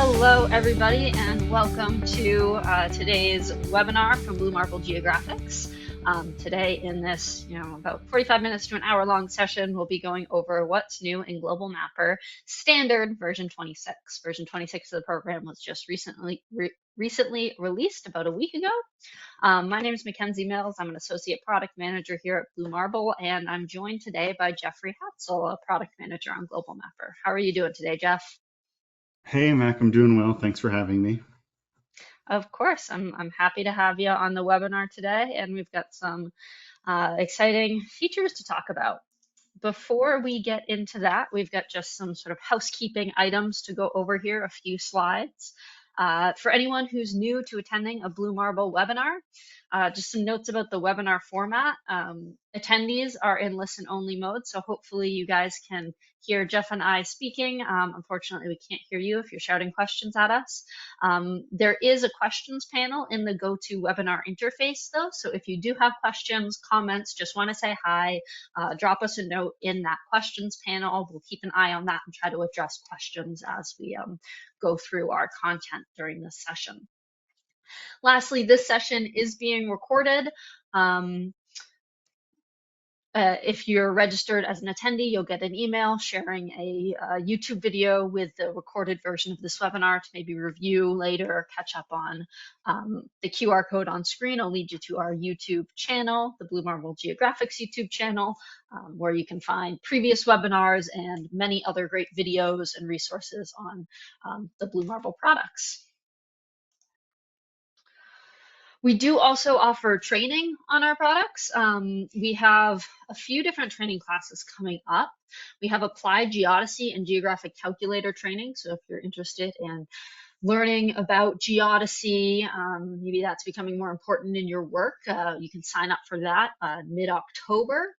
Hello, everybody, and welcome to today's webinar from Blue Marble Geographics. Today in this, about 45 minutes to an hour-long session, we'll be going over what's new in Global Mapper Standard version 26. Version 26 of the program was just recently released about a week ago. My name is Mackenzie Mills. I'm an Associate Product Manager here at Blue Marble, and I'm joined today by Jeffrey Hatzel, a Product Manager on Global Mapper. How are you doing today, Jeff? Hey, Mac, I'm doing well. Thanks for having me. Of course, I'm happy to have you on the webinar today, and we've got some exciting features to talk about. Before we get into that, we've got just some sort of housekeeping items to go over here, a few slides. For anyone who's new to attending a Blue Marble webinar, just some notes about the webinar format. Attendees are in listen-only mode, so hopefully you guys can hear Jeff and I speaking. Unfortunately, we can't hear you if you're shouting questions at us. There is a questions panel in the GoToWebinar interface, though, so if you do have questions, comments, just want to say hi, drop us a note in that questions panel. We'll keep an eye on that and try to address questions as we go through our content during this session. Lastly, this session is being recorded. If you're registered as an attendee, you'll get an email sharing a YouTube video with the recorded version of this webinar to maybe review later or catch up on. The QR code on screen will lead you to our YouTube channel, the Blue Marble Geographics YouTube channel, where you can find previous webinars and many other great videos and resources on the Blue Marble products. We do also offer training on our products. We have a few different training classes coming up. We have applied geodesy and geographic calculator training. So if you're interested in learning about geodesy, maybe that's becoming more important in your work, you can sign up for that mid-October.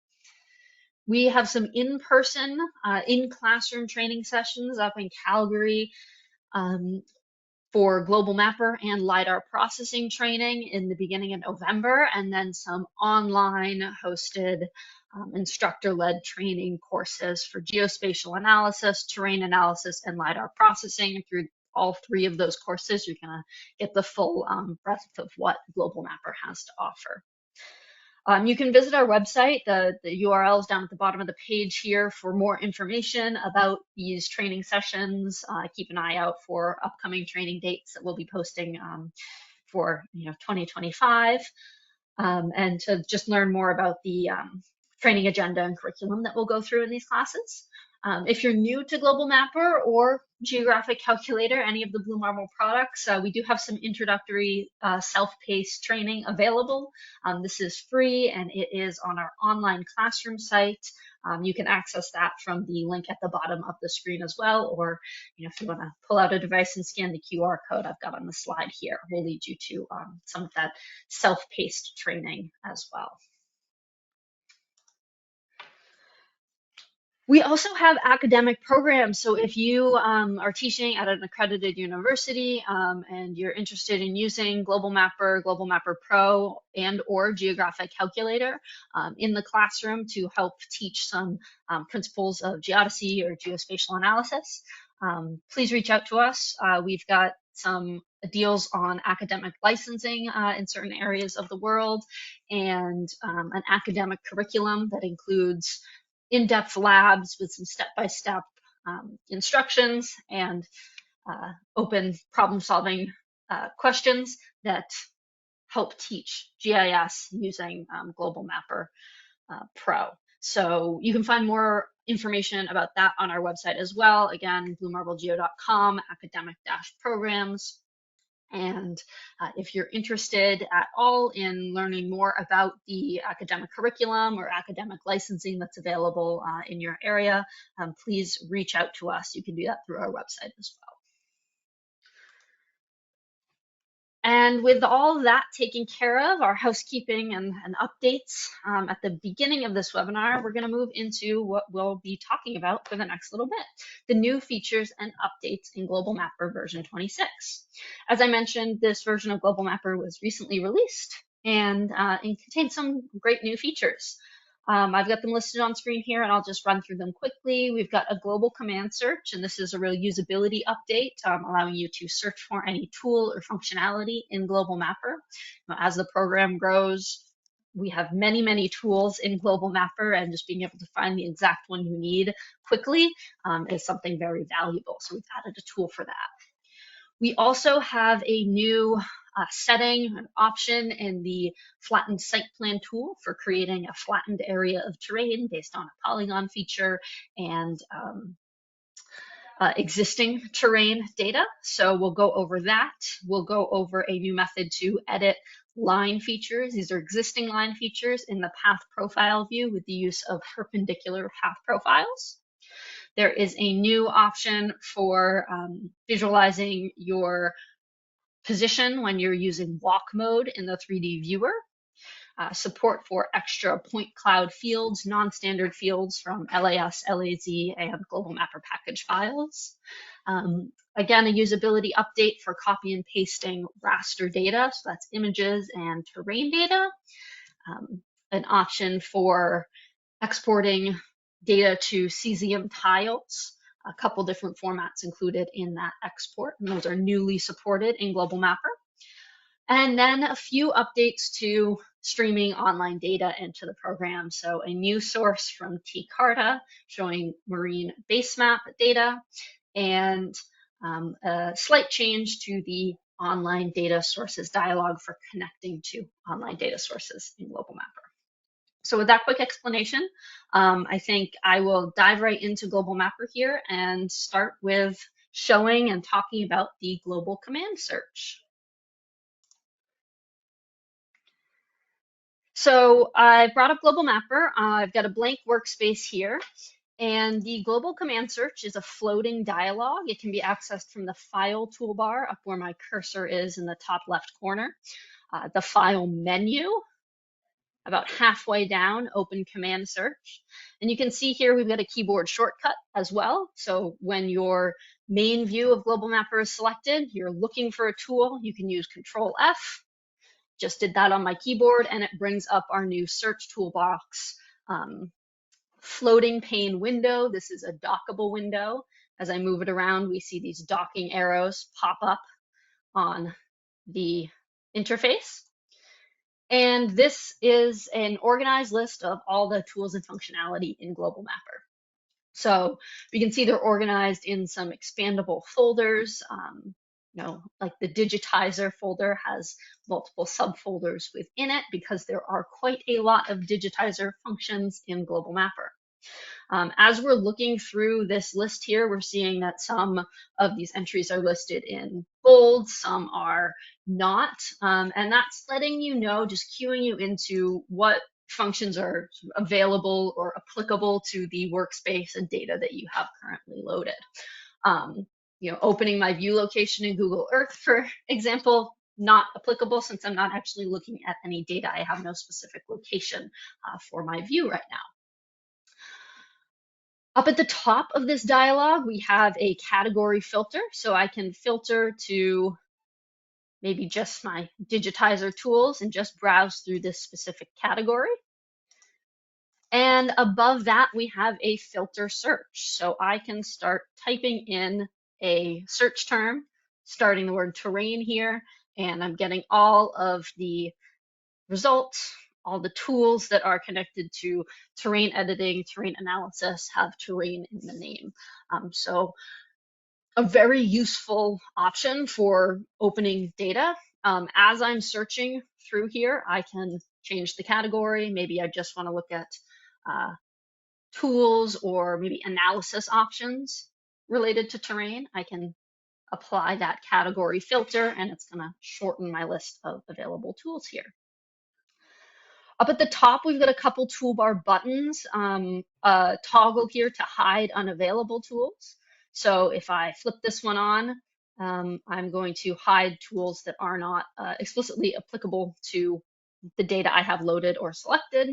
We have some in-person, in-classroom training sessions up in Calgary for Global Mapper and LiDAR processing training in the beginning of November, and then some online hosted instructor-led training courses for geospatial analysis, terrain analysis, and LiDAR processing. Through all three of those courses, you're gonna get the full breadth of what Global Mapper has to offer. You can visit our website. The URL is down at the bottom of the page here for more information about these training sessions. Keep an eye out for upcoming training dates that we'll be posting for 2025, and to just learn more about the training agenda and curriculum that we'll go through in these classes. If you're new to Global Mapper or Geographic Calculator, any of the Blue Marble products, we do have some introductory self-paced training available. This is free and it is on our online classroom site. You can access that from the link at the bottom of the screen as well, or if you want to pull out a device and scan the QR code I've got on the slide here, we'll lead you to some of that self-paced training as well. We also have academic programs. So if you are teaching at an accredited university and you're interested in using Global Mapper Pro, and or Geographic Calculator in the classroom to help teach some principles of geodesy or geospatial analysis, please reach out to us. We've got some deals on academic licensing in certain areas of the world, and an academic curriculum that includes in-depth labs with some step-by-step instructions and open problem-solving questions that help teach GIS using Global Mapper Pro. So you can find more information about that on our website as well. Again, bluemarblegeo.com, academic-programs. And if you're interested at all in learning more about the academic curriculum or academic licensing that's available in your area, please reach out to us. You can do that through our website as well. And with all of that taken care of, our housekeeping and updates, at the beginning of this webinar, we're going to move into what we'll be talking about for the next little bit, the new features and updates in Global Mapper version 26. As I mentioned, this version of Global Mapper was recently released, and it contains some great new features. I've got them listed on screen here, and I'll just run through them quickly. We've got a global command search, and this is a real usability update, allowing you to search for any tool or functionality in Global Mapper. As the program grows, we have many, many tools in Global Mapper, and just being able to find the exact one you need quickly is something very valuable. So we've added a tool for that. We also have a new setting, an option in the Flatten site plan tool for creating a flattened area of terrain based on a polygon feature and existing terrain data. So we'll go over that. We'll go over a new method to edit line features. These are existing line features in the path profile view with the use of perpendicular path profiles. There is a new option for visualizing your position when you're using walk mode in the 3D viewer. Support for extra point cloud fields, non-standard fields from LAS, LAZ, and Global Mapper package files. Again, a usability update for copy and pasting raster data, so that's images and terrain data. An option for exporting data to Cesium tiles, a couple different formats included in that export, and those are newly supported in Global Mapper. And then a few updates to streaming online data into the program. So a new source from T-Carta showing marine basemap data, and a slight change to the online data sources dialog for connecting to online data sources in Global Mapper. So with that quick explanation, I think I will dive right into Global Mapper here and start with showing and talking about the global command search. So I brought up Global Mapper. I've got a blank workspace here, and the global command search is a floating dialog. It can be accessed from the file toolbar up where my cursor is in the top left corner. The file menu, about halfway down, open command search. And you can see here we've got a keyboard shortcut as well. So when your main view of Global Mapper is selected, you're looking for a tool, you can use Control F. Just did that on my keyboard, and it brings up our new search toolbox. Floating pane window. This is a dockable window. As I move it around, we see these docking arrows pop up on the interface. And this is an organized list of all the tools and functionality in Global Mapper. So we can see they're organized in some expandable folders. Like the digitizer folder has multiple subfolders within it because there are quite a lot of digitizer functions in Global Mapper. As we're looking through this list here, we're seeing that some of these entries are listed in bold, some are not, and that's letting you know, just cueing you into what functions are available or applicable to the workspace and data that you have currently loaded. Opening my view location in Google Earth, for example, not applicable since I'm not actually looking at any data. I have no specific location for my view right now. Up at the top of this dialog, we have a category filter. So I can filter to maybe just my digitizer tools and just browse through this specific category. And above that, we have a filter search. So I can start typing in a search term, starting the word terrain here, and I'm getting all of the results. All the tools that are connected to terrain editing, terrain analysis have terrain in the name. So a very useful option for opening data. As I'm searching through here, I can change the category. Maybe I just want to look at tools or maybe analysis options related to terrain. I can apply that category filter, and it's going to shorten my list of available tools here. Up at the top, we've got a couple toolbar buttons, a toggle here to hide unavailable tools. So if I flip this one on, I'm going to hide tools that are not explicitly applicable to the data I have loaded or selected.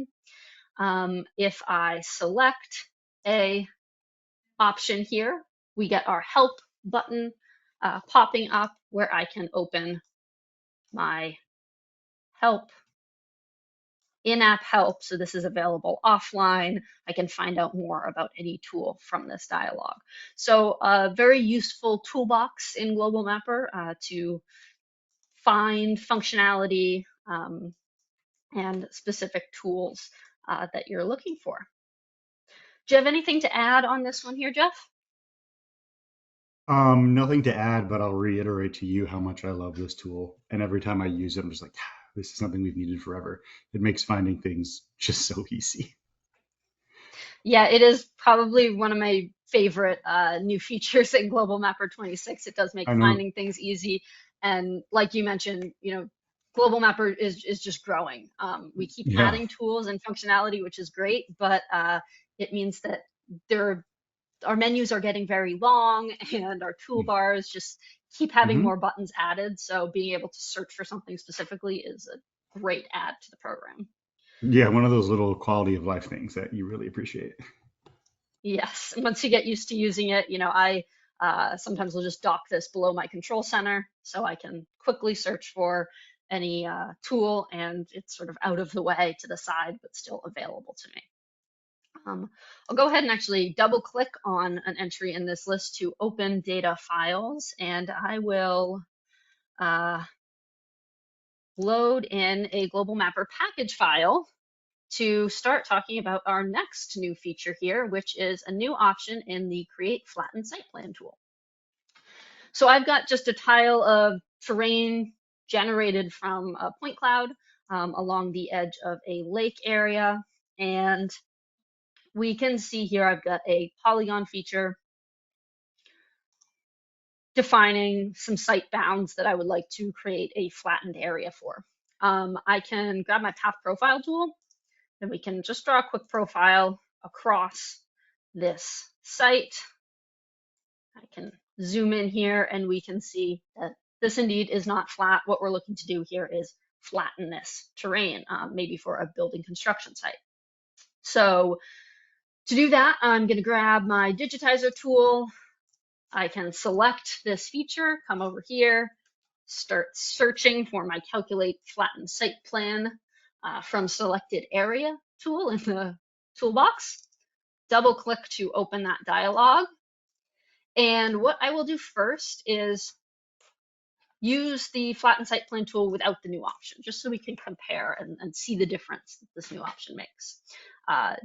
If I select a option here, we get our help button popping up where I can open my help in-app help, so this is available offline. I can find out more about any tool from this dialog. So a very useful toolbox in Global Mapper to find functionality and specific tools that you're looking for. Do you have anything to add on this one here, Jeff? Nothing to add, but I'll reiterate to you how much I love this tool. And every time I use it, I'm just like, this is something we've needed forever. It makes finding things just so easy. Yeah, it is probably one of my favorite new features in Global Mapper 26. It does make I know. finding things easy. And like you mentioned, Global Mapper is just growing. We keep Yeah. adding tools and functionality, which is great, but it means that there our menus are getting very long and our toolbars just keep having Hmm. more buttons added. So being able to search for something specifically is a great add to the program. Yeah, one of those little quality of life things that you really appreciate. Yes, once you get used to using it, I sometimes will just dock this below my control center so I can quickly search for any tool and it's sort of out of the way to the side, but still available to me. I'll go ahead and actually double click on an entry in this list to open data files, and I will uh, load in a Global Mapper package file to start talking about our next new feature here, which is a new option in the Create Flatten Site Plan tool. So I've got just a tile of terrain generated from a point cloud along the edge of a lake area, and we can see here I've got a polygon feature defining some site bounds that I would like to create a flattened area for. I can grab my path profile tool and we can just draw a quick profile across this site. I can zoom in here and we can see that this indeed is not flat. What we're looking to do here is flatten this terrain, maybe for a building construction site. So to do that, I'm going to grab my digitizer tool. I can select this feature, come over here, start searching for my calculate flatten site plan from selected area tool in the toolbox. Double click to open that dialog. And what I will do first is use the flatten site plan tool without the new option, just so we can compare and see the difference that this new option makes.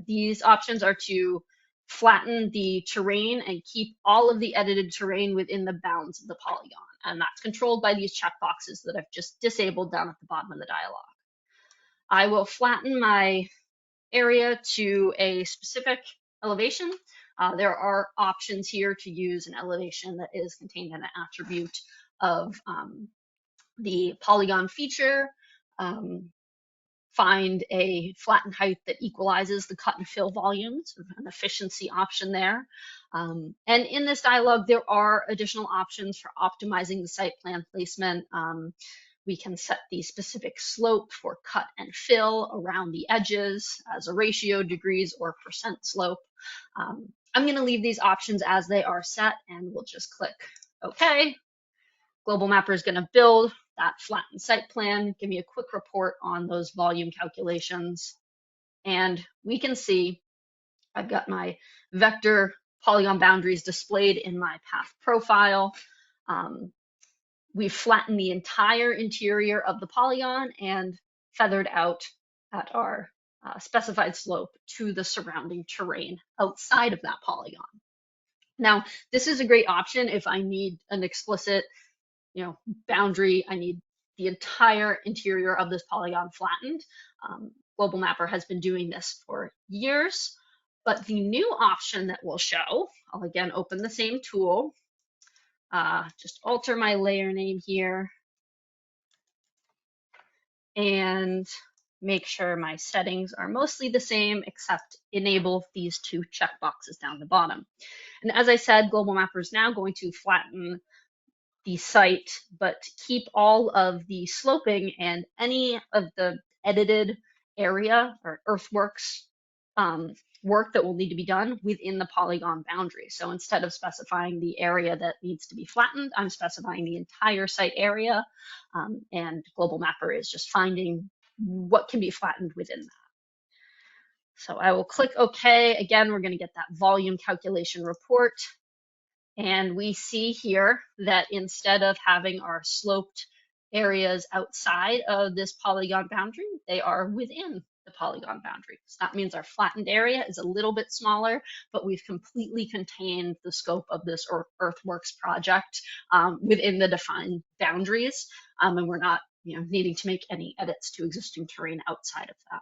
These options are to flatten the terrain and keep all of the edited terrain within the bounds of the polygon. And that's controlled by these checkboxes that I've just disabled down at the bottom of the dialog. I will flatten my area to a specific elevation. There are options here to use an elevation that is contained in an attribute of the polygon feature, find a flatten height that equalizes the cut and fill volumes, an efficiency option there. And in this dialog, there are additional options for optimizing the site plan placement. We can set the specific slope for cut and fill around the edges as a ratio, degrees, or percent slope. I'm going to leave these options as they are set, and we'll just click OK. Global Mapper is going to build that flattened site plan, give me a quick report on those volume calculations. And we can see I've got my vector polygon boundaries displayed in my path profile. We've flattened the entire interior of the polygon and feathered out at our specified slope to the surrounding terrain outside of that polygon. Now, this is a great option if I need an explicit boundary. I need the entire interior of this polygon flattened. Global Mapper has been doing this for years, but the new option that we'll show, I'll again open the same tool, just alter my layer name here and make sure my settings are mostly the same except enable these two checkboxes down the bottom. And as I said, Global Mapper is now going to flatten the site, but keep all of the sloping and any of the edited area or earthworks work that will need to be done within the polygon boundary. So instead of specifying the area that needs to be flattened, I'm specifying the entire site area, and Global Mapper is just finding what can be flattened within that. So I will click OK. Again, we're going to get that volume calculation report. And we see here that instead of having our sloped areas outside of this polygon boundary, they are within the polygon boundary. So that means our flattened area is a little bit smaller, but we've completely contained the scope of this earthworks project within the defined boundaries, and we're not needing to make any edits to existing terrain outside of that.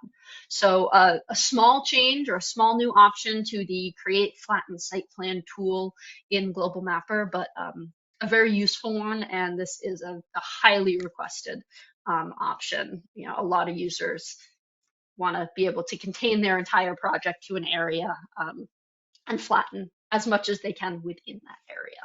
So a small change or a small new option to the Create Flatten Site Plan tool in Global Mapper, but a very useful one, and this is a highly requested option. A lot of users want to be able to contain their entire project to an area and flatten as much as they can within that area.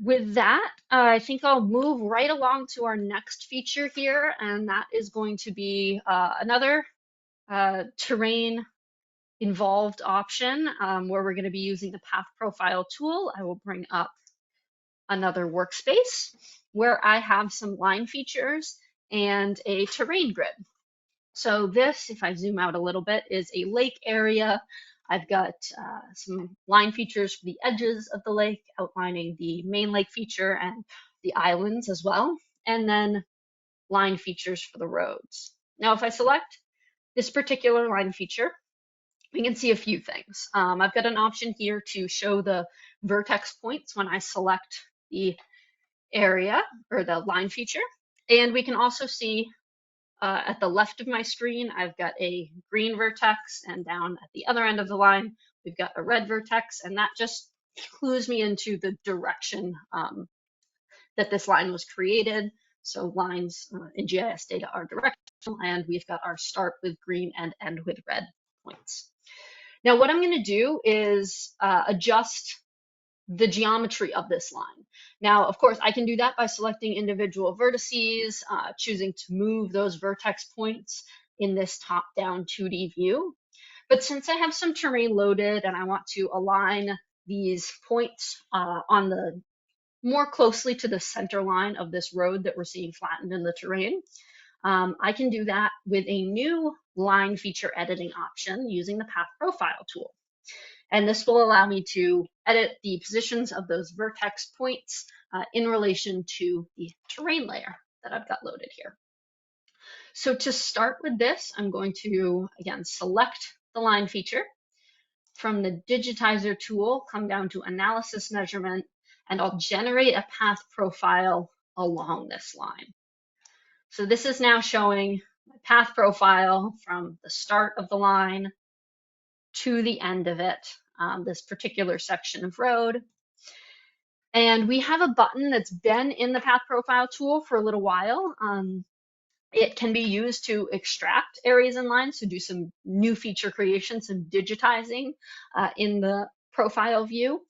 With that, I think I'll move right along to our next feature here, and that is going to be another terrain involved option where we're going to be using the path profile tool. I will bring up another workspace where I have some line features and a terrain grid. So this, if I zoom out a little bit, is a lake area. I've got some line features for the edges of the lake, outlining the main lake feature and the islands as well, and then line features for the roads. Now, if I select this particular line feature, we can see a few things. I've got an option here to show the vertex points when I select the area or the line feature. And we can also see at the left of my screen, I've got a green vertex, and down at the other end of the line, we've got a red vertex, and that just clues me into the direction that this line was created. So lines in GIS data are directional, and we've got our start with green and end with red points. Now, what I'm going to do is adjust the geometry of this line. Now, of course, I can do that by selecting individual vertices, choosing to move those vertex points in this top-down 2D view. But since I have some terrain loaded and I want to align these points on the more closely to the center line of this road that we're seeing flattened in the terrain, I can do that with a new line feature editing option using the Path Profile tool. And this will allow me to edit the positions of those vertex points in relation to the terrain layer that I've got loaded here. So to start with this, I'm going to, again, select the line feature. From the digitizer tool, come down to analysis measurement, and I'll generate a path profile along this line. So this is now showing my path profile from the start of the line to the end of it, this particular section of road. And we have a button that's been in the path profile tool for a little while. It can be used to extract areas and lines, to do some new feature creation, some digitizing in the profile view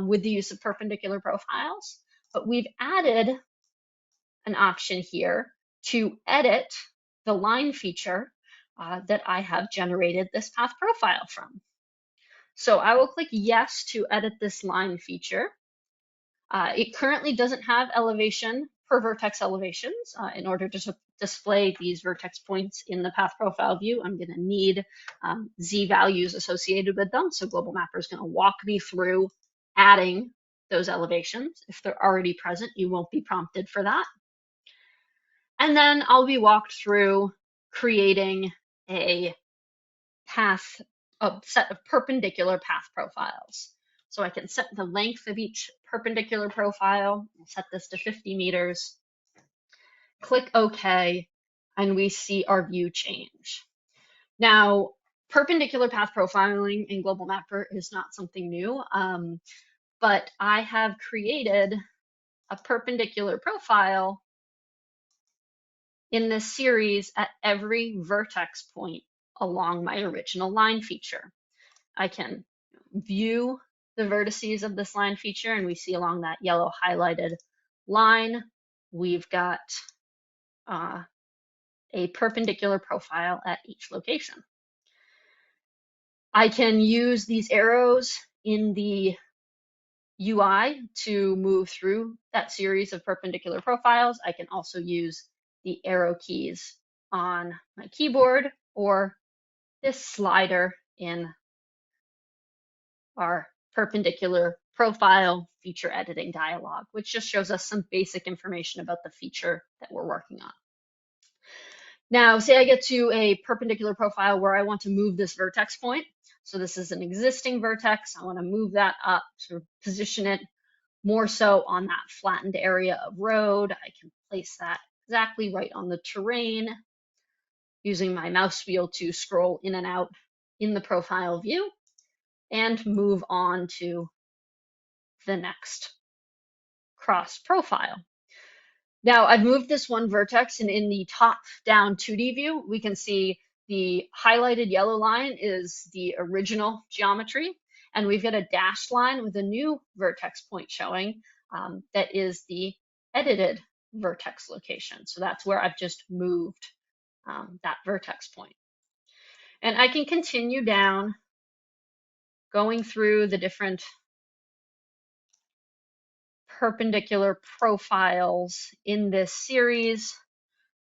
with the use of perpendicular profiles. But we've added an option here to edit the line feature that I have generated this path profile from. So I will click yes to edit this line feature. It currently doesn't have elevation per vertex elevations. In order to display these vertex points in the path profile view, I'm going to need Z values associated with them. So Global Mapper is going to walk me through adding those elevations. If they're already present, you won't be prompted for that. And then I'll be walked through creating a set of perpendicular path profiles. So I can set the length of each perpendicular profile. I'll set this to 50 meters. Click OK, and we see our view change. Now, perpendicular path profiling in Global Mapper is not something new, but I have created a perpendicular profile in this series at every vertex point along my original line feature. I can view the vertices of this line feature, and we see along that yellow highlighted line, we've got a perpendicular profile at each location. I can use these arrows in the UI to move through that series of perpendicular profiles. I can also use the arrow keys on my keyboard or this slider in our perpendicular profile feature editing dialog, which just shows us some basic information about the feature that we're working on. Now, say I get to a perpendicular profile where I want to move this vertex point. So this is an existing vertex. I want to move that up, sort of position it more so on that flattened area of road. I can place that exactly right on the terrain using my mouse wheel to scroll in and out in the profile view and move on to the next cross profile. Now I've moved this one vertex, and in the top-down 2D view, we can see the highlighted yellow line is the original geometry, and we've got a dashed line with a new vertex point showing that is the edited vertex location. So that's where I've just moved that vertex point. And I can continue down, going through the different perpendicular profiles in this series,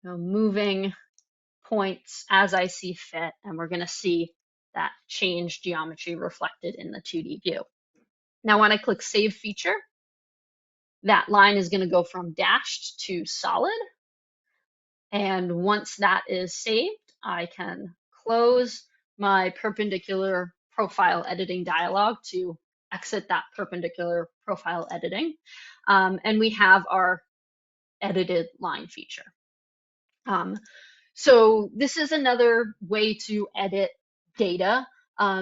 moving points as I see fit, and we're going to see that changed geometry reflected in the 2D view. Now, when I click Save Feature, that line is going to go from dashed to solid. And once that is saved, I can close my perpendicular profile editing dialog to exit that perpendicular profile editing. And we have our edited line feature. So this is another way to edit data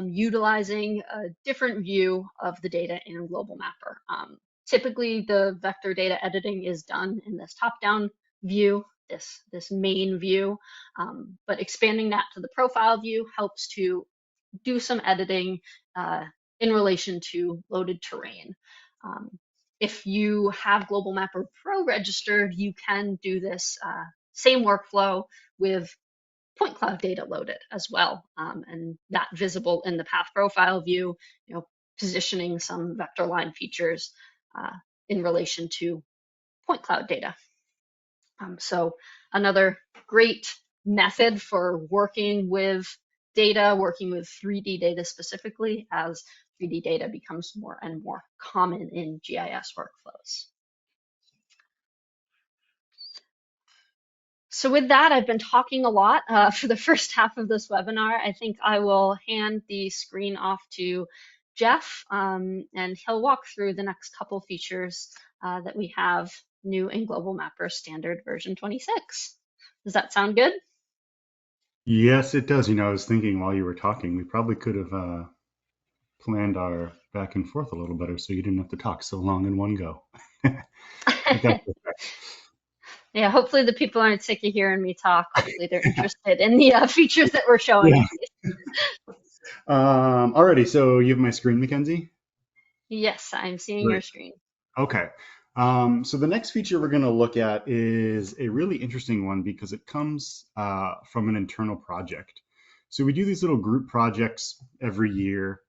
utilizing a different view of the data in Global Mapper. Typically, the vector data editing is done in this top-down view, this main view, but expanding that to the profile view helps to do some editing in relation to loaded terrain. If you have Global Mapper Pro registered, you can do this same workflow with point cloud data loaded as well, and that visible in the path profile view, positioning some vector line features in relation to point cloud data. So another great method for working with data, working with 3D data specifically, as 3D data becomes more and more common in GIS workflows. So with that, I've been talking a lot for the first half of this webinar. I think I will hand the screen off to Jeff, and he'll walk through the next couple features that we have new in Global Mapper Standard version 26. Does that sound good? Yes, it does. I was thinking while you were talking, we probably could have planned our back and forth a little better so you didn't have to talk so long in one go. Yeah, hopefully the people aren't sick of hearing me talk. Hopefully they're interested in the features that we're showing. Yeah. Alrighty, so you have my screen, Mackenzie? Yes, I'm seeing Great. your screen. Okay. So the next feature we're going to look at is a really interesting one because it comes from an internal project. So we do these little group projects every year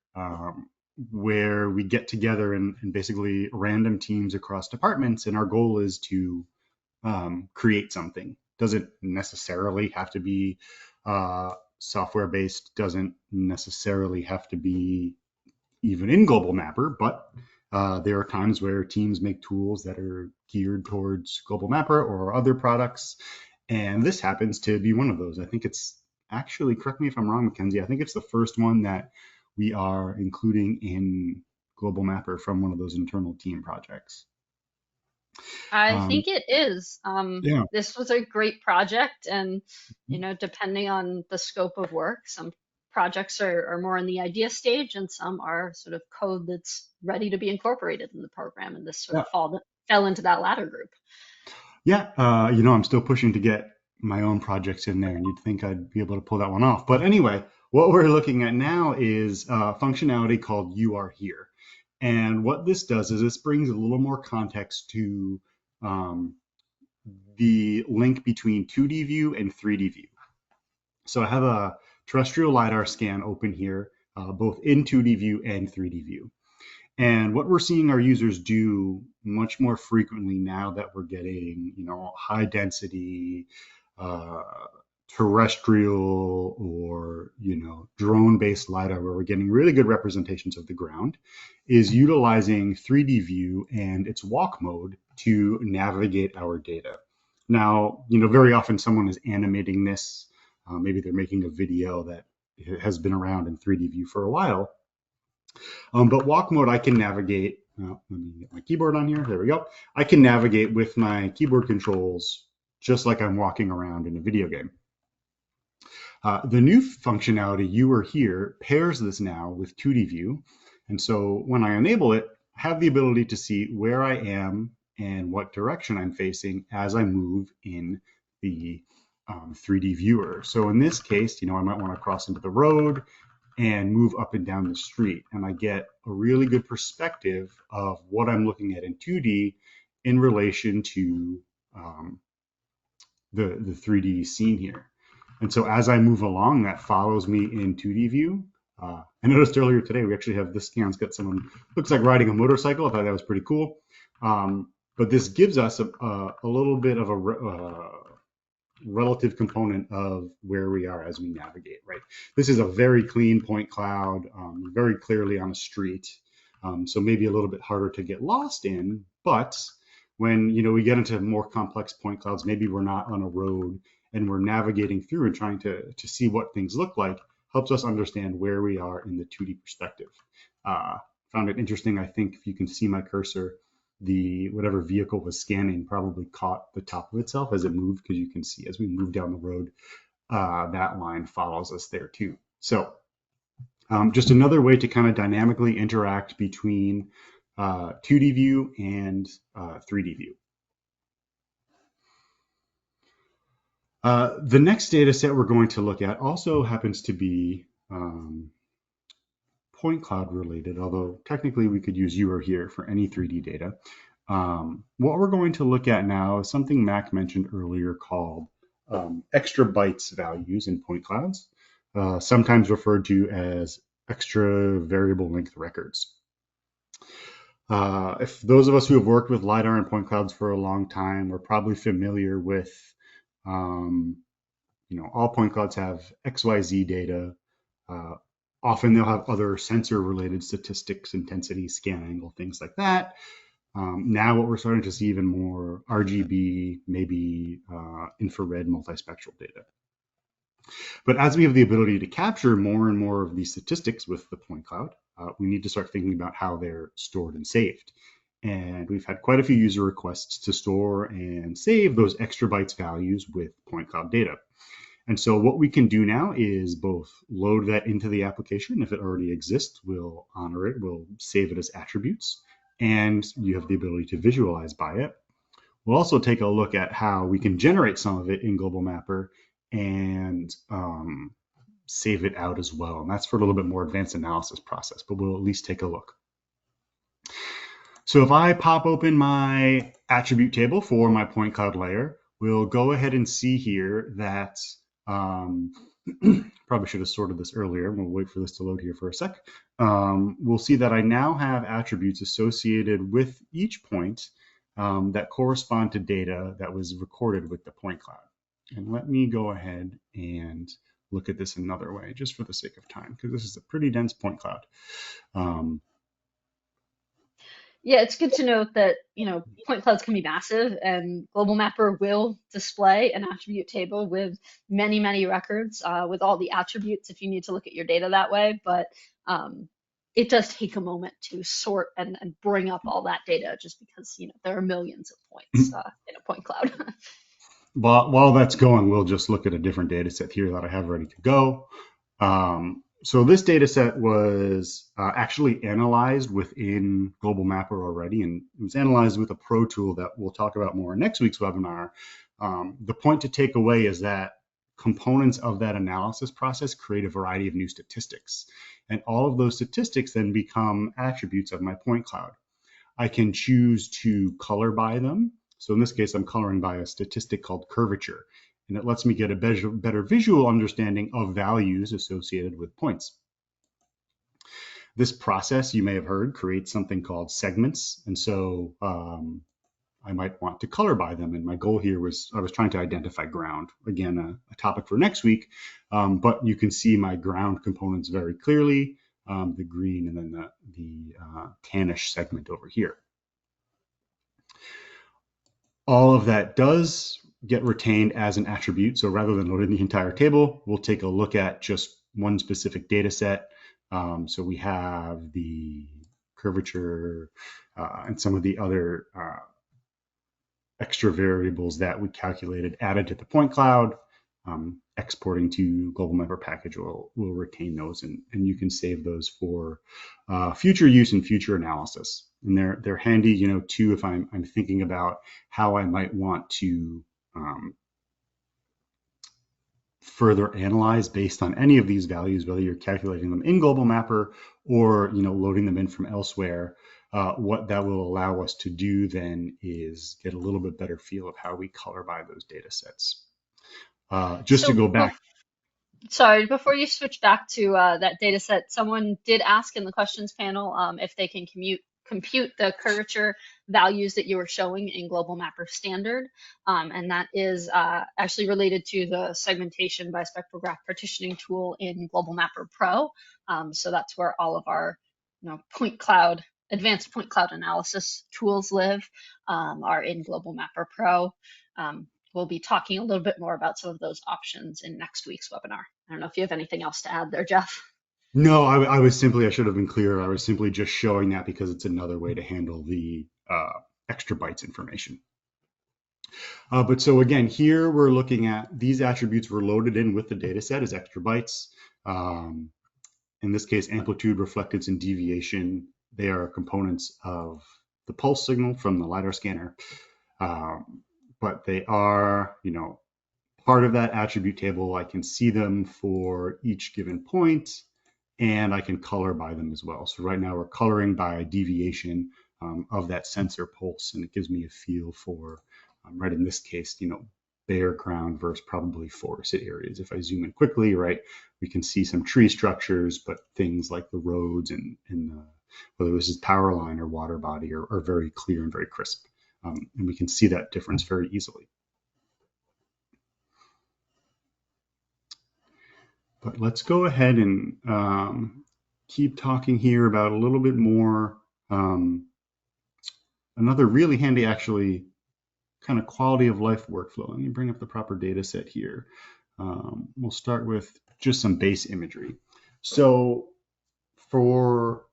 where we get together and basically random teams across departments, and our goal is to create something. Doesn't necessarily have to be software based, doesn't necessarily have to be even in Global Mapper, but there are times where teams make tools that are geared towards Global Mapper or other products, and this happens to be one of those. I think it's actually, correct me if I'm wrong, Mackenzie, I think it's the first one that we are including in Global Mapper from one of those internal team projects. I think it is. Yeah. This was a great project, and depending on the scope of work, some projects are more in the idea stage, and some are sort of code that's ready to be incorporated in the program, and this sort of fell into that latter group. Yeah, I'm still pushing to get my own projects in there, and you'd think I'd be able to pull that one off. But anyway, what we're looking at now is functionality called You Are Here. And what this does is this brings a little more context to the link between 2D view and 3D view. So I have a terrestrial LiDAR scan open here, both in 2D view and 3D view. And what we're seeing our users do much more frequently now that we're getting, high density, uh, terrestrial or, drone-based LiDAR where we're getting really good representations of the ground is utilizing 3D view and its walk mode to navigate our data. Now, very often someone is animating this. Maybe they're making a video that has been around in 3D view for a while. But walk mode, I can navigate. Let me get my keyboard on here. There we go. I can navigate with my keyboard controls just like I'm walking around in a video game. The new functionality, You Are Here, pairs this now with 2D view. And so when I enable it, I have the ability to see where I am and what direction I'm facing as I move in the 3D viewer. So in this case, I might want to cross into the road and move up and down the street. And I get a really good perspective of what I'm looking at in 2D in relation to the 3D scene here. And so as I move along, that follows me in 2D view. I noticed earlier today, we actually have this scan's got someone, looks like riding a motorcycle. I thought that was pretty cool. But this gives us a little bit of a relative component of where we are as we navigate, right? This is a very clean point cloud, very clearly on a street. So maybe a little bit harder to get lost in, but when we get into more complex point clouds, maybe we're not on a road and we're navigating through and trying to see what things look like, helps us understand where we are in the 2D perspective. Found it interesting. I think if you can see my cursor, whatever vehicle was scanning probably caught the top of itself as it moved, because you can see as we move down the road, that line follows us there too. So just another way to kind of dynamically interact between 2D view and 3D view. The next data set we're going to look at also happens to be point cloud related, although technically we could use You Are Here for any 3D data. What we're going to look at now is something Mac mentioned earlier called extra bytes values in point clouds, sometimes referred to as extra variable length records. If those of us who have worked with LiDAR and point clouds for a long time, we're probably familiar with, all point clouds have XYZ data. Often they'll have other sensor related statistics, intensity, scan angle, things like that. Now what we're starting to see even more RGB, maybe infrared multispectral data. But as we have the ability to capture more and more of these statistics with the point cloud, we need to start thinking about how they're stored and saved. And we've had quite a few user requests to store and save those extra bytes values with point cloud data. And so what we can do now is both load that into the application. If it already exists, we'll honor it, we'll save it as attributes, and you have the ability to visualize by it. We'll also take a look at how we can generate some of it in Global Mapper and save it out as well. And that's for a little bit more advanced analysis process, but we'll at least take a look. So if I pop open my attribute table for my point cloud layer, we'll go ahead and see here that probably should have sorted this earlier. We'll wait for this to load here for a sec. We'll see that I now have attributes associated with each point that correspond to data that was recorded with the point cloud. And let me go ahead and look at this another way, just for the sake of time, because this is a pretty dense point cloud. Yeah, it's good to note that, point clouds can be massive, and Global Mapper will display an attribute table with many, many records with all the attributes if you need to look at your data that way. But it does take a moment to sort and bring up all that data, just because, there are millions of points in a point cloud. While that's going, we'll just look at a different data set here that I have ready to go. So this data set was actually analyzed within Global Mapper already, and it was analyzed with a pro tool that we'll talk about more in next week's webinar. The point to take away is that components of that analysis process create a variety of new statistics, and all of those statistics then become attributes of my point cloud. I can choose to color by them. So in this case, I'm coloring by a statistic called curvature, and it lets me get a better visual understanding of values associated with points. This process, you may have heard, creates something called segments. And so I might want to color by them. And my goal here was I was trying to identify ground. Again, a topic for next week. But you can see my ground components very clearly, the green and then the tannish segment over here. All of that does get retained as an attribute. So rather than loading the entire table, we'll take a look at just one specific data set. So we have the curvature and some of the other extra variables that we calculated added to the point cloud. Exporting to global member package will retain those, and you can save those for future use and future analysis. And they're handy, you know, too, if I'm thinking about how I might want to further analyze based on any of these values, whether you're calculating them in Global Mapper or, you know, loading them in from elsewhere. What that will allow us to do then is get a little bit better feel of how we color by those data sets. Just to go back. Sorry, before you switch back to that data set, someone did ask in the questions panel if they can compute the curvature values that you were showing in Global Mapper Standard. And that is actually related to the segmentation by spectrograph partitioning tool in Global Mapper Pro. So that's where all of our point cloud, advanced point cloud analysis tools live, are in Global Mapper Pro. We'll be talking a little bit more about some of those options in next week's webinar. I don't know if you have anything else to add there, Jeff. No, I should have been clear. I was simply just showing that because it's another way to handle the extra bytes information. But so again, here we're looking at these attributes were loaded in with the data set as extra bytes. In this case, amplitude, reflectance, and deviation, they are components of the pulse signal from the LiDAR scanner. But they are, you know, part of that attribute table. I can see them for each given point, and I can color by them as well. So right now we're coloring by deviation of that sensor pulse, and it gives me a feel for, right in this case, you know, bare ground versus probably forested areas. If I zoom in quickly, right, we can see some tree structures, but things like the roads and whether this is power line or water body are very clear and very crisp. And we can see that difference very easily. But let's go ahead and keep talking here about a little bit more. Another really handy, actually, kind of quality of life workflow. Let me bring up the proper data set here. We'll start with just some base imagery. So for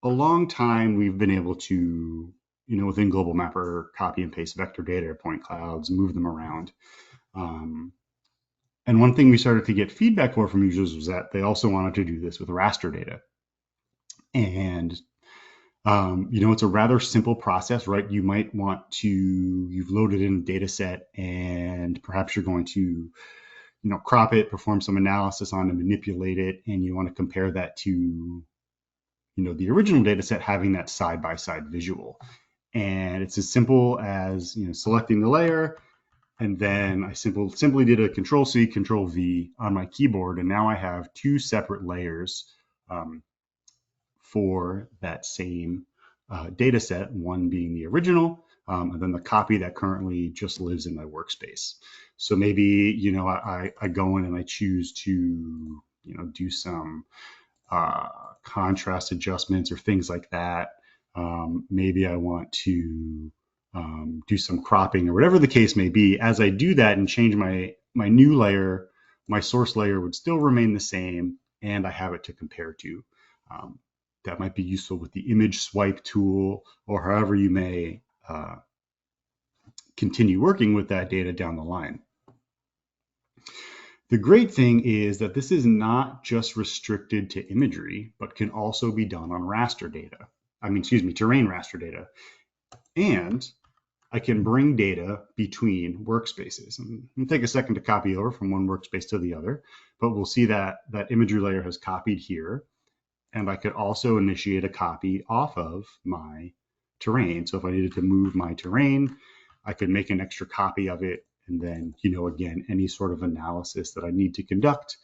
a long time, we've been able to, you know, within Global Mapper, copy and paste vector data or point clouds, move them around. And one thing we started to get feedback for from users was that they also wanted to do this with raster data. And, you know, it's a rather simple process, right? You might want to, you've loaded in a data set and perhaps you're going to, you know, crop it, perform some analysis on it, manipulate it, and you want to compare that to, you know, the original data set, having that side-by-side visual. And it's as simple as, you know, selecting the layer, and then I simply did a Control-C, Control-V on my keyboard, and now I have two separate layers for that same data set, one being the original, and then the copy that currently just lives in my workspace. So maybe, you know, I go in and I choose to, you know, do some contrast adjustments or things like that. Maybe I want to do some cropping or whatever the case may be. As I do that and change my new layer, my source layer would still remain the same, and I have it to compare to. That might be useful with the image swipe tool, or however you may continue working with that data down the line. The great thing is that this is not just restricted to imagery, but can also be done on raster data. Terrain raster data. And I can bring data between workspaces. And it'll take a second to copy over from one workspace to the other, but we'll see that that imagery layer has copied here. And I could also initiate a copy off of my terrain. So if I needed to move my terrain, I could make an extra copy of it. And then, you know, again, any sort of analysis that I need to conduct,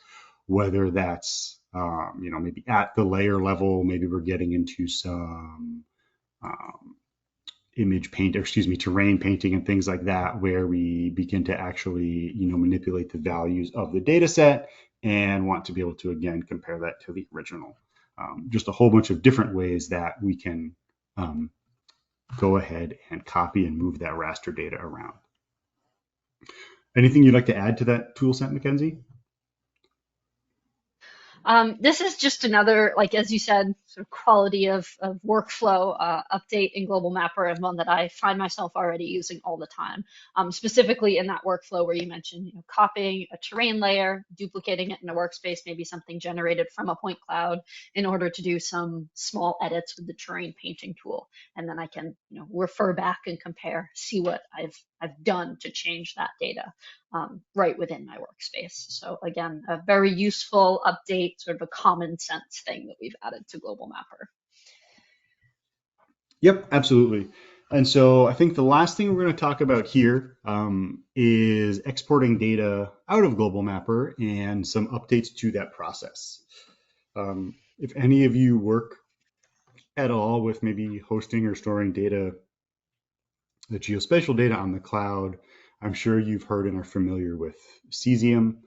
whether that's maybe at the layer level, maybe we're getting into some image paint, or excuse me, terrain painting and things like that, where we begin to actually, manipulate the values of the data set and want to be able to, again, compare that to the original. Just a whole bunch of different ways that we can go ahead and copy and move that raster data around. Anything you'd like to add to that tool set, Mackenzie? This is just another, like, as you said, sort of quality of workflow update in Global Mapper, and one that I find myself already using all the time. Specifically in that workflow where you mentioned, copying a terrain layer, duplicating it in a workspace, maybe something generated from a point cloud, in order to do some small edits with the terrain painting tool, and then I can, refer back and compare, see what I've done to change that data right within my workspace. So again, a very useful update, sort of a common sense thing that we've added to Global Mapper. Yep, absolutely. And so I think the last thing we're going to talk about here is exporting data out of Global Mapper and some updates to that process. If any of you work at all with maybe hosting or storing data, the geospatial data on the cloud, I'm sure you've heard and are familiar with Cesium.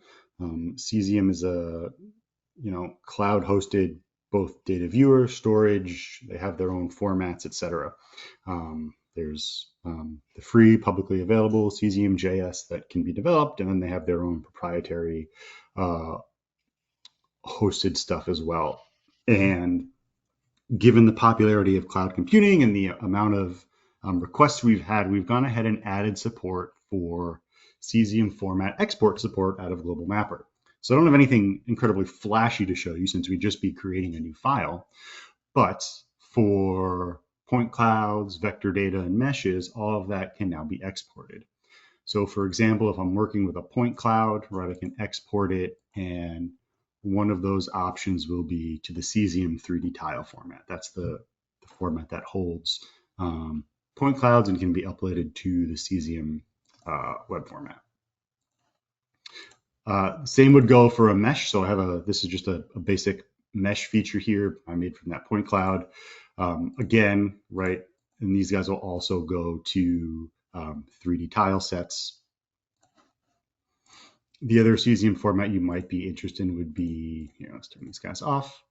Cesium is a cloud-hosted both data viewer, storage. They have their own formats, etc. There's the free, publicly available Cesium JS that can be developed, and then they have their own proprietary hosted stuff as well. And given the popularity of cloud computing and the amount of requests we've had, we've gone ahead and added support for Cesium format export support out of Global Mapper. So I don't have anything incredibly flashy to show you, since we'd just be creating a new file. But for point clouds, vector data, and meshes, all of that can now be exported. So for example, if I'm working with a point cloud, right, I can export it, and one of those options will be to the Cesium 3D tile format. That's the format that holds point clouds and can be uploaded to the Cesium web format. Same would go for a mesh. So I have this is just a basic mesh feature here I made from that point cloud. Again, right, and these guys will also go to 3D tile sets. The other Cesium format you might be interested in would be, let's turn these guys off,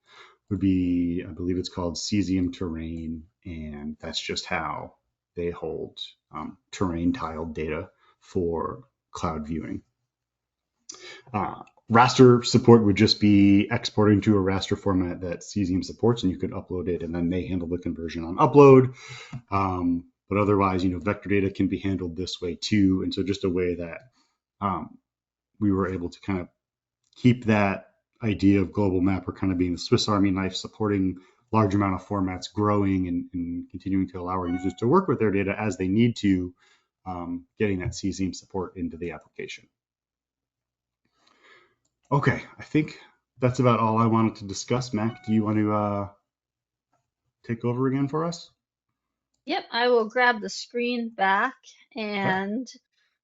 would be, I believe it's called Cesium Terrain, and that's just how they hold terrain tiled data for cloud viewing. Raster support would just be exporting to a raster format that Cesium supports, and you could upload it, and then they handle the conversion on upload. But otherwise, vector data can be handled this way too. And so just a way that we were able to kind of keep that idea of Global Mapper kind of being the Swiss Army knife, supporting large amount of formats, growing and continuing to allow our users to work with their data as they need to, getting that Cesium support into the application. Okay, I think that's about all I wanted to discuss. Mac, do you want to take over again for us? Yep, I will grab the screen back and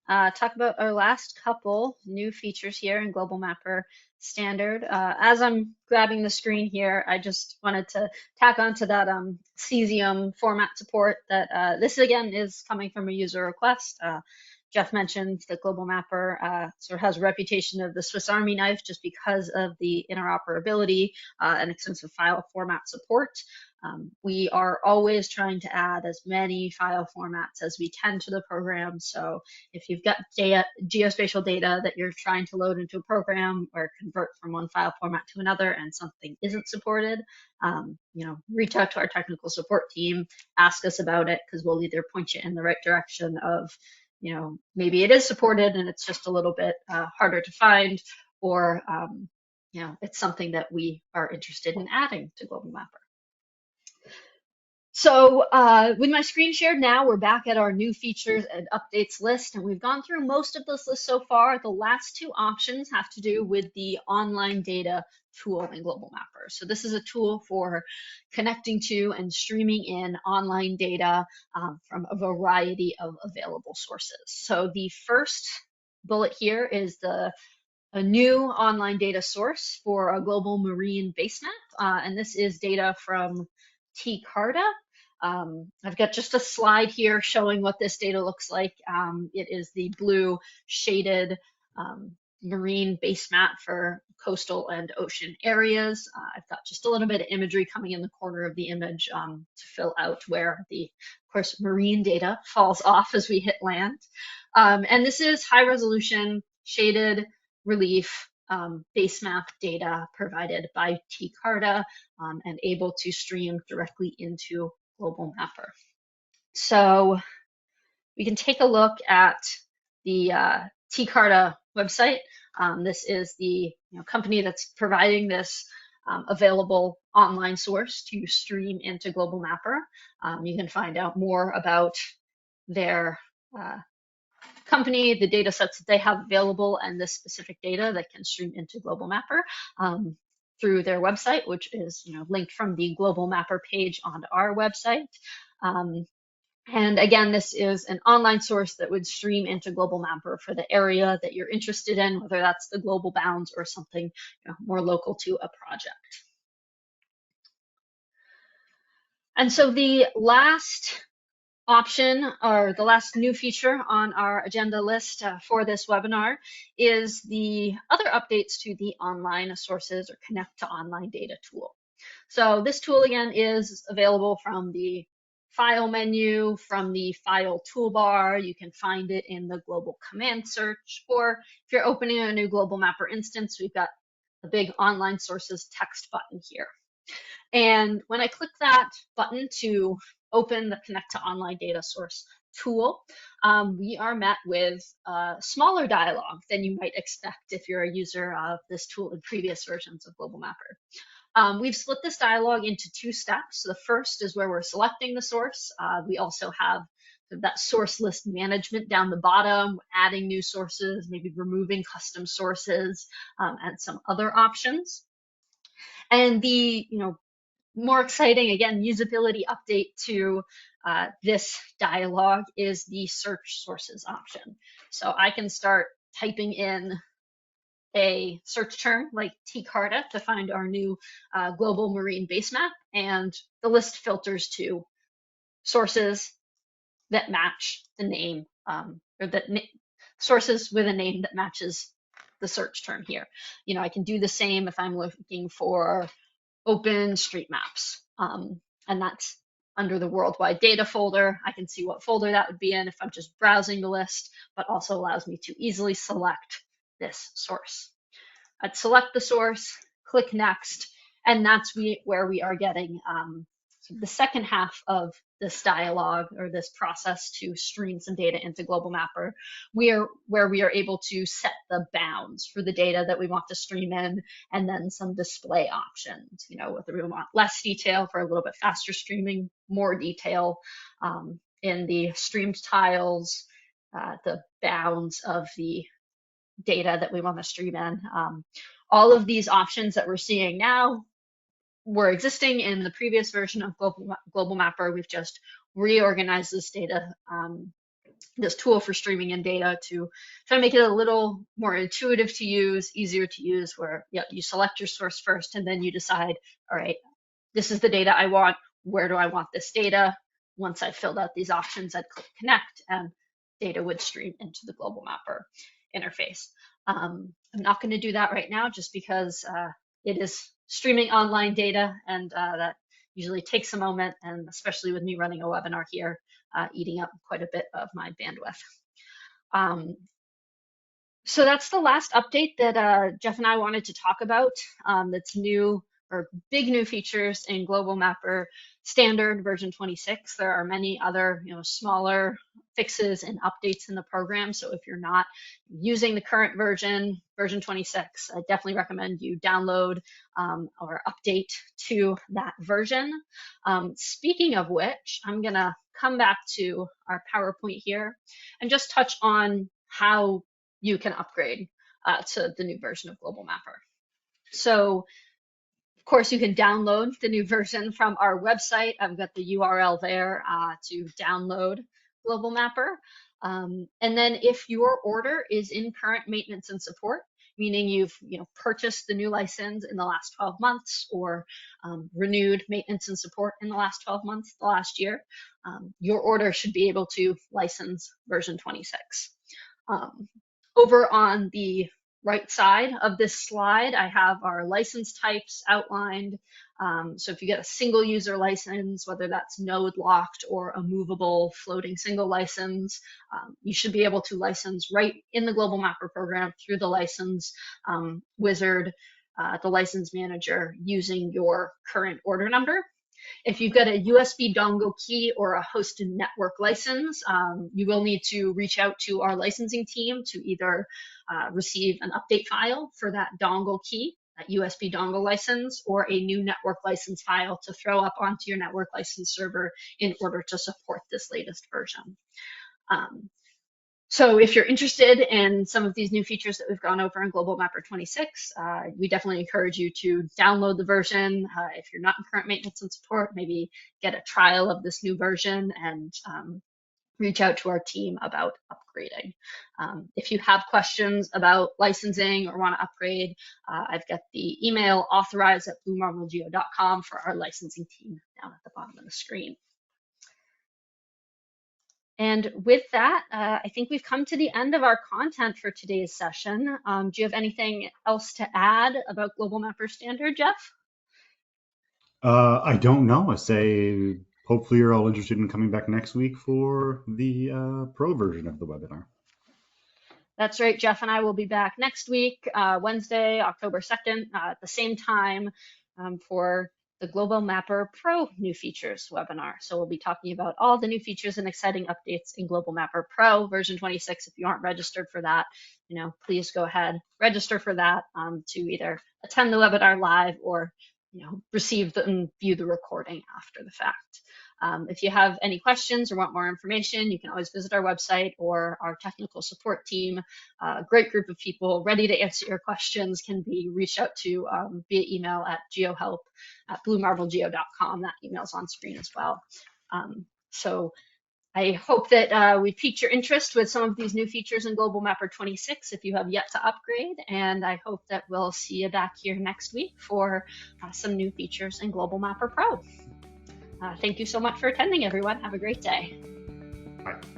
talk about our last couple new features here in Global Mapper Standard. As I'm grabbing the screen here, I just wanted to tack on to that Cesium format support that this again is coming from a user request. Jeff mentioned that Global Mapper sort of has a reputation of the Swiss Army knife just because of the interoperability and extensive file format support. We are always trying to add as many file formats as we can to the program. So if you've got geospatial data that you're trying to load into a program or convert from one file format to another and something isn't supported, reach out to our technical support team, ask us about it, because we'll either point you in the right direction of, maybe it is supported and it's just a little bit harder to find, or, it's something that we are interested in adding to Global Mapper. So with my screen shared now, we're back at our new features and updates list, and we've gone through most of this list so far. The last two options have to do with the online data tool in Global Mapper. So this is a tool for connecting to and streaming in online data from a variety of available sources. So the first bullet here is the a new online data source for a global marine basemap, and this is data from tCarta. I've got just a slide here showing what this data looks like. It is the blue shaded marine basemap for coastal and ocean areas. I've got just a little bit of imagery coming in the corner of the image to fill out where the, of course, marine data falls off as we hit land. And this is high resolution shaded relief basemap data provided by tCarta and able to stream directly into Global Mapper. So we can take a look at the tCarta website. This is the company that's providing this available online source to stream into Global Mapper. You can find out more about their company, the data sets that they have available, and this specific data that can stream into Global Mapper through their website, which is linked from the Global Mapper page onto our website. And again, this is an online source that would stream into Global Mapper for the area that you're interested in, whether that's the global bounds or something more local to a project. And so the last option, or the last new feature on our agenda list for this webinar, is the other updates to the online sources or connect to online data tool. So this tool again is available from the file menu, from the file toolbar. You can find it in the global command search, or if you're opening a new Global Mapper instance, we've got the big online sources text button here. And when I click that button to open the Connect to Online Data Source tool, we are met with a smaller dialog than you might expect if you're a user of this tool in previous versions of Global Mapper. We've split this dialog into two steps. So the first is where we're selecting the source. We also have that source list management down the bottom, adding new sources, maybe removing custom sources, and some other options. And the more exciting, again, usability update to this dialog is the search sources option. So I can start typing in a search term like tCarta to find our new global marine basemap, and the list filters to sources that match the name, or sources with a name that matches the search term here. I can do the same if I'm looking for open street maps, and that's under the worldwide data folder. I can see what folder that would be in if I'm just browsing the list, but also allows me to easily select this source. I'd select the source, click next, and that's where we are getting the second half of this dialog, or this process to stream some data into Global Mapper, where we are able to set the bounds for the data that we want to stream in, and then some display options, whether we want less detail for a little bit faster streaming, more detail in the streamed tiles, the bounds of the data that we want to stream in. All of these options that we're seeing now were existing in the previous version of Global Mapper. We've just reorganized this data, this tool for streaming in data, to try to make it a little more intuitive to use, easier to use, where you select your source first and then you decide, all right, this is the data I want. Where do I want this data? Once I've filled out these options, I'd click connect and data would stream into the Global Mapper interface. I'm not going to do that right now just because it is streaming online data, and that usually takes a moment, and especially with me running a webinar here, eating up quite a bit of my bandwidth. So that's the last update that Jeff and I wanted to talk about. That's new, or big new features in Global Mapper Standard version 26. There are many other smaller fixes and updates in the program. So if you're not using the current version, version 26, I definitely recommend you download or update to that version. Speaking of which, I'm gonna come back to our PowerPoint here and just touch on how you can upgrade to the new version of Global Mapper. So of course, you can download the new version from our website. I've got the URL there to download Global Mapper. And then if your order is in current maintenance and support, meaning you've purchased the new license in the last 12 months or renewed maintenance and support in the last 12 months, the last year, your order should be able to license version 26. Over on the right side of this slide, I have our license types outlined. So if you get a single user license, whether that's node locked or a movable floating single license, you should be able to license right in the Global Mapper program through the license wizard, the license manager, using your current order number. If you've got a USB dongle key or a hosted network license, you will need to reach out to our licensing team to either receive an update file for that dongle key, that USB dongle license, or a new network license file to throw up onto your network license server in order to support this latest version. So if you're interested in some of these new features that we've gone over in Global Mapper 26, we definitely encourage you to download the version. If you're not in current maintenance and support, maybe get a trial of this new version and reach out to our team about upgrading. If you have questions about licensing or want to upgrade, I've got the email authorize@bluemarblgeo.com for our licensing team down at the bottom of the screen. And with that, I think we've come to the end of our content for today's session. Do you have anything else to add about Global Mapper Standard, Jeff? I don't know. I say hopefully you're all interested in coming back next week for the pro version of the webinar. That's right. Jeff and I will be back next week, Wednesday, October 2nd, at the same time for the Global Mapper Pro new features webinar. So we'll be talking about all the new features and exciting updates in Global Mapper Pro version 26. If you aren't registered for that, please go ahead, register for that to either attend the webinar live or receive and view the recording after the fact. If you have any questions or want more information, you can always visit our website or our technical support team. A great group of people ready to answer your questions can be reached out to via email at geohelp@bluemarblgeo.com. That email's on screen as well. So I hope that we piqued your interest with some of these new features in Global Mapper 26 if you have yet to upgrade, and I hope that we'll see you back here next week for some new features in Global Mapper Pro. Thank you so much for attending, everyone. Have a great day. Bye.